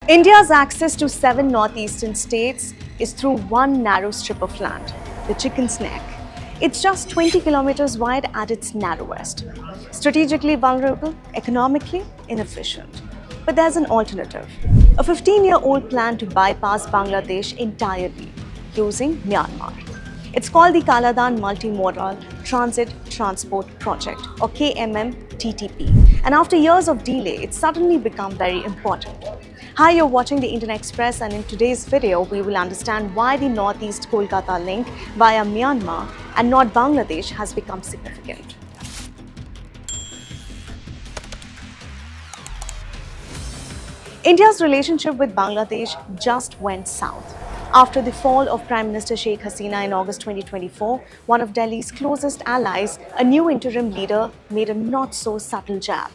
India's access to 7 northeastern states is through one narrow strip of land, the Chicken's Neck. It's just 20 kilometers wide at its narrowest. Strategically vulnerable, economically inefficient. But there's an alternative. A 15-year-old plan to bypass Bangladesh entirely using Myanmar. It's called the Kaladan Multimodal Transit Transport Project, or KMMTTP. And after years of delay, it's suddenly become very important. Hi, you're watching the Indian Express, and in today's video, we will understand why the Northeast Kolkata link via Myanmar and not Bangladesh has become significant. India's relationship with Bangladesh just went south. After the fall of Prime Minister Sheikh Hasina in August 2024, one of Delhi's closest allies, a new interim leader, made a not-so-subtle jab.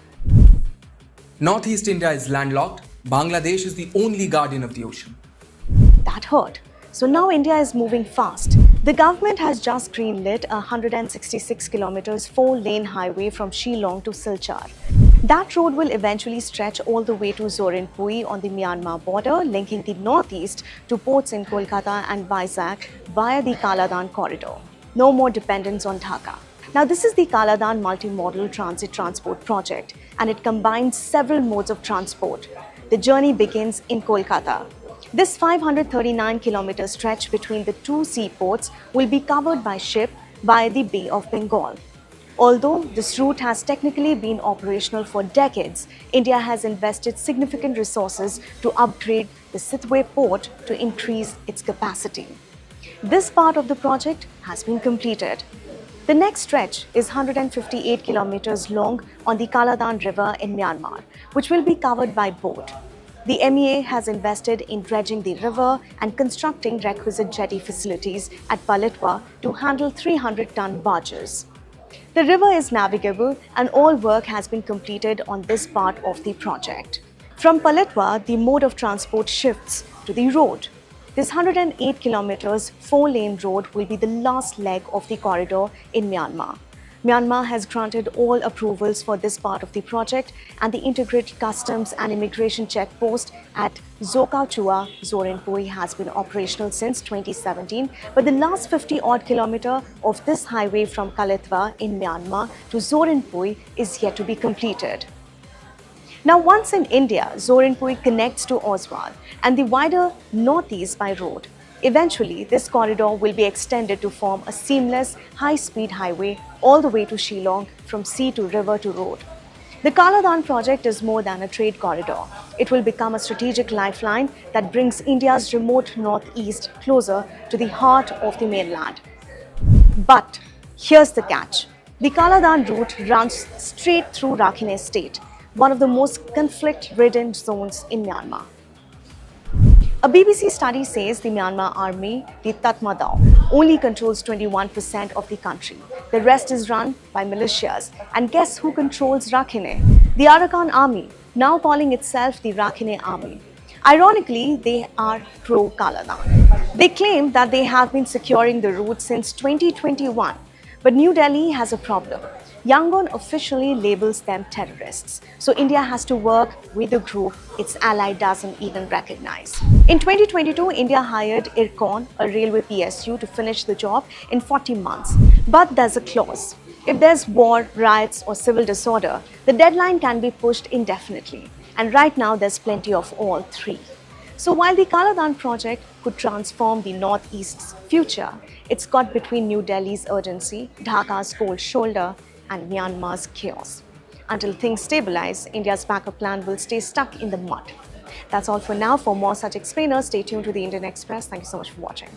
Northeast India is landlocked. Bangladesh is the only guardian of the ocean. That hurt. So now India is moving fast. The government has just greenlit a 166 kilometers 4-lane highway from Shillong to Silchar. That road will eventually stretch all the way to Zorinpui on the Myanmar border, linking the northeast to ports in Kolkata and Vizag via the Kaladan corridor. No more dependence on Dhaka. Now, this is the Kaladan Multimodal Transit Transport Project, and it combines several modes of transport. The journey begins in Kolkata. This 539-kilometer stretch between the two seaports will be covered by ship via the Bay of Bengal. Although this route has technically been operational for decades, India has invested significant resources to upgrade the Sitwe port to increase its capacity. This part of the project has been completed. The next stretch is 158 kilometers long on the Kaladan River in Myanmar, which will be covered by boat. The MEA has invested in dredging the river and constructing requisite jetty facilities at Palitwa to handle 300-ton barges. The river is navigable and all work has been completed on this part of the project. From Palitwa, the mode of transport shifts to the road. This 108 kilometers 4-lane road will be the last leg of the corridor in Myanmar. Myanmar has granted all approvals for this part of the project, and the integrated customs and immigration checkpost at Zokachua, Zorinpui has been operational since 2017, but the last 50-odd kilometer of this highway from Kalitwa in Myanmar to Zorinpui is yet to be completed. Now, once in India, Zorinpui connects to Oswal and the wider northeast by road. Eventually, this corridor will be extended to form a seamless, high-speed highway all the way to Shillong from sea to river to road. The Kaladan project is more than a trade corridor. It will become a strategic lifeline that brings India's remote northeast closer to the heart of the mainland. But here's the catch. The Kaladan route runs straight through Rakhine state, one of the most conflict-ridden zones in Myanmar. A BBC study says the Myanmar army, the Tatmadaw, only controls 21% of the country. The rest is run by militias. And guess who controls Rakhine? The Arakan army, now calling itself the Rakhine army. Ironically, they are pro-Kaladan. They claim that they have been securing the route since 2021. But New Delhi has a problem. Yangon officially labels them terrorists. So India has to work with a group its ally doesn't even recognize. In 2022, India hired IRCON, a railway PSU, to finish the job in 40 months. But there's a clause. If there's war, riots, or civil disorder, the deadline can be pushed indefinitely. And right now, there's plenty of all three. So while the Kaladan project could transform the Northeast's future, it's caught between New Delhi's urgency, Dhaka's cold shoulder, and Myanmar's chaos. Until things stabilize, India's backup plan will stay stuck in the mud. That's all for now. For more such explainers, stay tuned to the Indian Express. Thank you so much for watching.